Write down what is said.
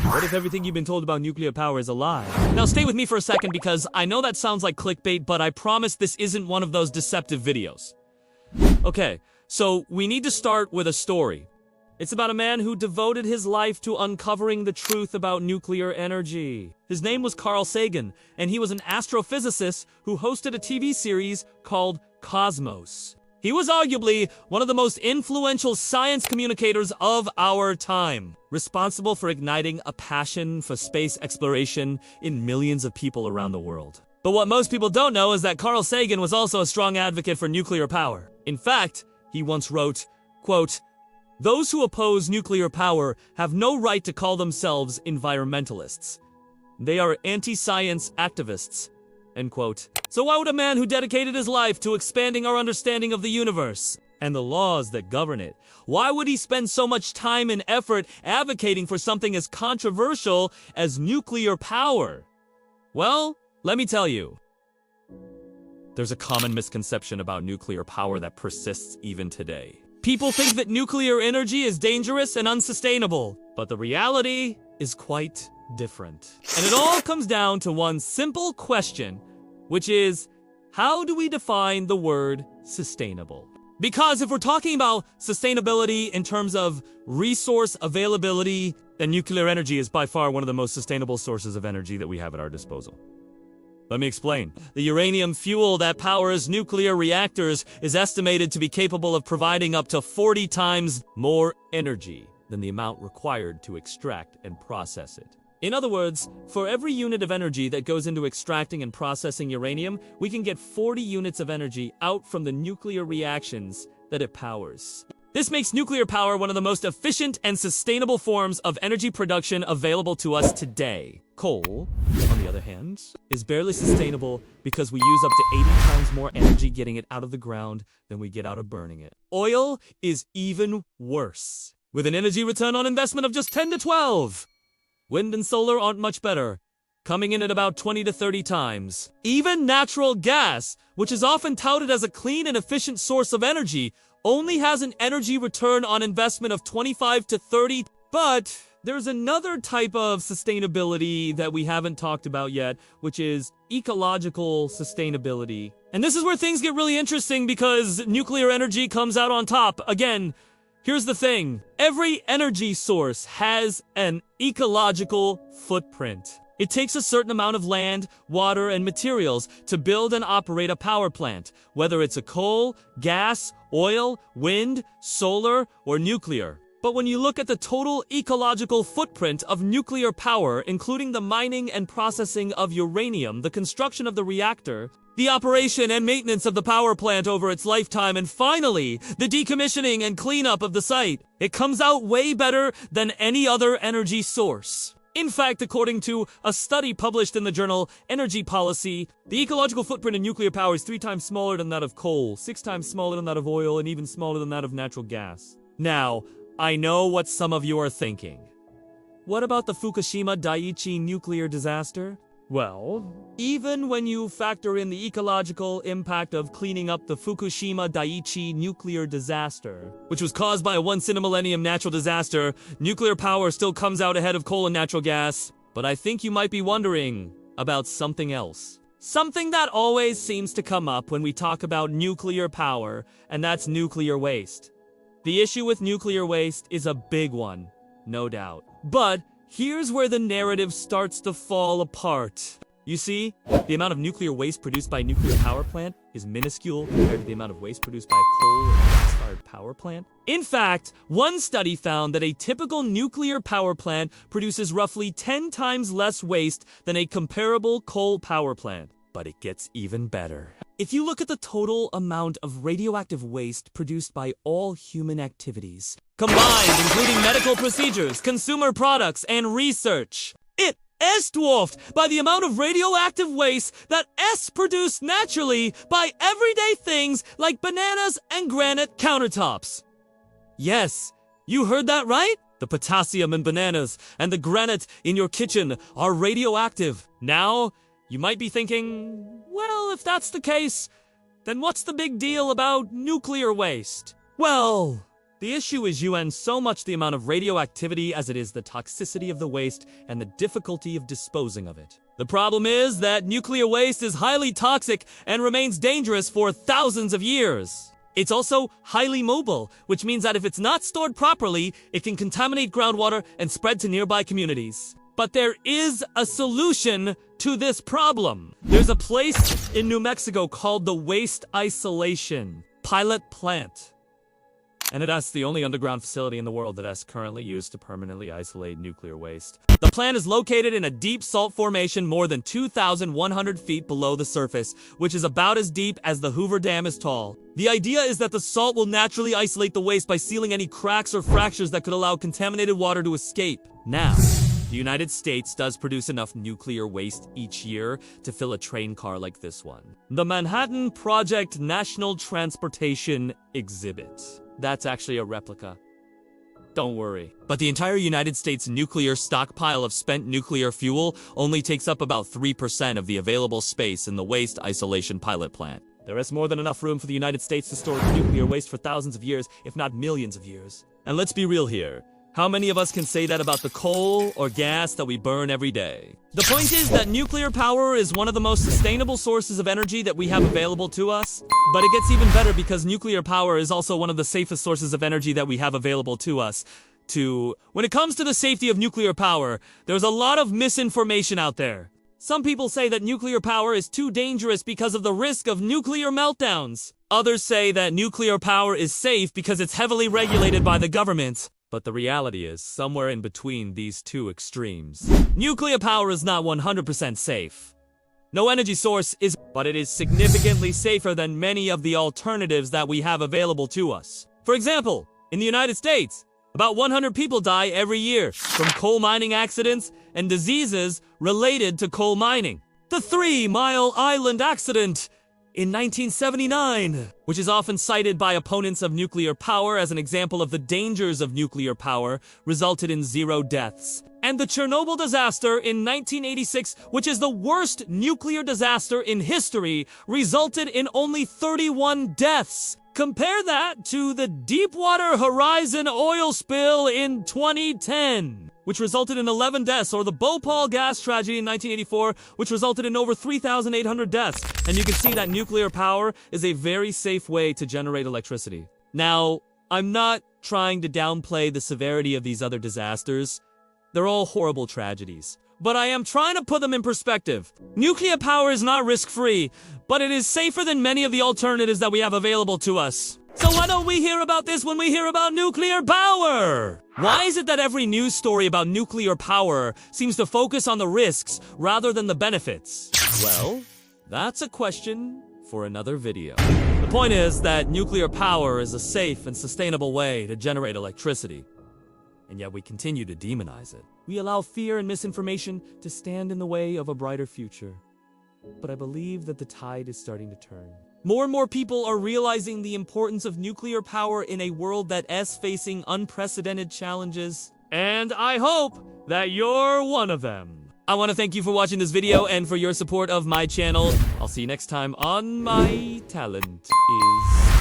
What if everything you've been told about nuclear power is a lie? Now stay with me for a second because I know that sounds like clickbait, but I promise this isn't one of those deceptive videos. Okay, so we need to start with a story. It's about a man who devoted his life to uncovering the truth about nuclear energy. His name was Carl Sagan, and he was an astrophysicist who hosted a TV series called Cosmos. He was arguably one of the most influential science communicators of our time, responsible for igniting a passion for space exploration in millions of people around the world. But what most people don't know is that Carl Sagan was also a strong advocate for nuclear power. In fact, he once wrote, quote, "Those who oppose nuclear power have no right to call themselves environmentalists. They are anti-science activists." End quote. So why would a man who dedicated his life to expanding our understanding of the universe and the laws that govern it, why would he spend so much time and effort advocating for something as controversial as nuclear power? Well, let me tell you. There's a common misconception about nuclear power that persists even today. People think that nuclear energy is dangerous and unsustainable, but the reality is quite different. And it all comes down to one simple question, which is, how do we define the word sustainable? Because if we're talking about sustainability in terms of resource availability, then nuclear energy is by far one of the most sustainable sources of energy that we have at our disposal. Let me explain. The uranium fuel that powers nuclear reactors is estimated to be capable of providing up to 40 times more energy than the amount required to extract and process it. In other words, for every unit of energy that goes into extracting and processing uranium, we can get 40 units of energy out from the nuclear reactions that it powers. This makes nuclear power one of the most efficient and sustainable forms of energy production available to us today. Coal, on the other hand, is barely sustainable because we use up to 80 times more energy getting it out of the ground than we get out of burning it. Oil is even worse, with an energy return on investment of just 10 to 12. Wind and solar aren't much better, coming in at about 20 to 30 times. Even natural gas, which is often touted as a clean and efficient source of energy, only has an energy return on investment of 25 to 30. But there's another type of sustainability that we haven't talked about yet, which is ecological sustainability. And this is where things get really interesting because nuclear energy comes out on top. Again, here's the thing. Every energy source has an ecological footprint. It takes a certain amount of land, water, and materials to build and operate a power plant, whether it's a coal, gas, oil, wind, solar, or nuclear. But when you look at the total ecological footprint of nuclear power, including the mining and processing of uranium, the construction of the reactor, the operation and maintenance of the power plant over its lifetime, and finally, the decommissioning and cleanup of the site, it comes out way better than any other energy source. In fact, according to a study published in the journal Energy Policy, the ecological footprint of nuclear power is 3 times smaller than that of coal, 6 times smaller than that of oil, and even smaller than that of natural gas. Now, I know what some of you are thinking. What about the Fukushima Daiichi nuclear disaster? Well, even when you factor in the ecological impact of cleaning up the Fukushima Daiichi nuclear disaster, which was caused by a once-in-a-millennium natural disaster, nuclear power still comes out ahead of coal and natural gas. But I think you might be wondering about something else. Something that always seems to come up when we talk about nuclear power, and that's nuclear waste. The issue with nuclear waste is a big one, no doubt. But here's where the narrative starts to fall apart. You see, the amount of nuclear waste produced by a nuclear power plant is minuscule compared to the amount of waste produced by a coal or gas-fired power plant. In fact, one study found that a typical nuclear power plant produces roughly 10 times less waste than a comparable coal power plant. But it gets even better. If you look at the total amount of radioactive waste produced by all human activities, combined including medical procedures, consumer products, and research, it is dwarfed by the amount of radioactive waste that is produced naturally by everyday things like bananas and granite countertops. Yes, you heard that right? The potassium in bananas and the granite in your kitchen are radioactive. Now, you might be thinking, well, if that's the case, then what's the big deal about nuclear waste? Well, The issue is so much the amount of radioactivity as it is the toxicity of the waste and the difficulty of disposing of it. The problem is that nuclear waste is highly toxic and remains dangerous for thousands of years. It's also highly mobile, which means that if it's not stored properly, it can contaminate groundwater and spread to nearby communities. But there is a solution to this problem. There's a place in New Mexico called the Waste Isolation Pilot Plant. And it's the only underground facility in the world that is currently used to permanently isolate nuclear waste. The plant is located in a deep salt formation more than 2,100 feet below the surface, which is about as deep as the Hoover Dam is tall. The idea is that the salt will naturally isolate the waste by sealing any cracks or fractures that could allow contaminated water to escape. Now, the United States does produce enough nuclear waste each year to fill a train car like this one. The Manhattan Project National Transportation Exhibit. That's actually a replica. Don't worry. But the entire United States nuclear stockpile of spent nuclear fuel only takes up about 3% of the available space in the Waste Isolation Pilot Plant. There is more than enough room for the United States to store nuclear waste for thousands of years, if not millions of years. And let's be real here. How many of us can say that about the coal or gas that we burn every day? The point is that nuclear power is one of the most sustainable sources of energy that we have available to us. But it gets even better because nuclear power is also one of the safest sources of energy that we have available to us. When it comes to the safety of nuclear power, there's a lot of misinformation out there. Some people say that nuclear power is too dangerous because of the risk of nuclear meltdowns. Others say that nuclear power is safe because it's heavily regulated by the government. But the reality is somewhere in between these two extremes. Nuclear power is not 100% safe. No energy source is, but it is significantly safer than many of the alternatives that we have available to us. For example, in the United States, about 100 people die every year from coal mining accidents and diseases related to coal mining. The 3 Mile Island accident in 1979, which is often cited by opponents of nuclear power as an example of the dangers of nuclear power, resulted in 0 deaths. And the Chernobyl disaster in 1986, which is the worst nuclear disaster in history, resulted in only 31 deaths. Compare that to the Deepwater Horizon oil spill in 2010, which resulted in 11 deaths, or the Bhopal gas tragedy in 1984, which resulted in over 3,800 deaths. And you can see that nuclear power is a very safe way to generate electricity. Now, I'm not trying to downplay the severity of these other disasters. They're all horrible tragedies. But I am trying to put them in perspective. Nuclear power is not risk-free, but it is safer than many of the alternatives that we have available to us. So why don't we hear about this when we hear about nuclear power? Why is it that every news story about nuclear power seems to focus on the risks rather than the benefits? Well, that's a question for another video. The point is that nuclear power is a safe and sustainable way to generate electricity. And yet we continue to demonize it. We allow fear and misinformation to stand in the way of a brighter future. But I believe that the tide is starting to turn. More and more people are realizing the importance of nuclear power in a world that is facing unprecedented challenges. And I hope that you're one of them. I want to thank you for watching this video and for your support of my channel. I'll see you next time on My Talent Is...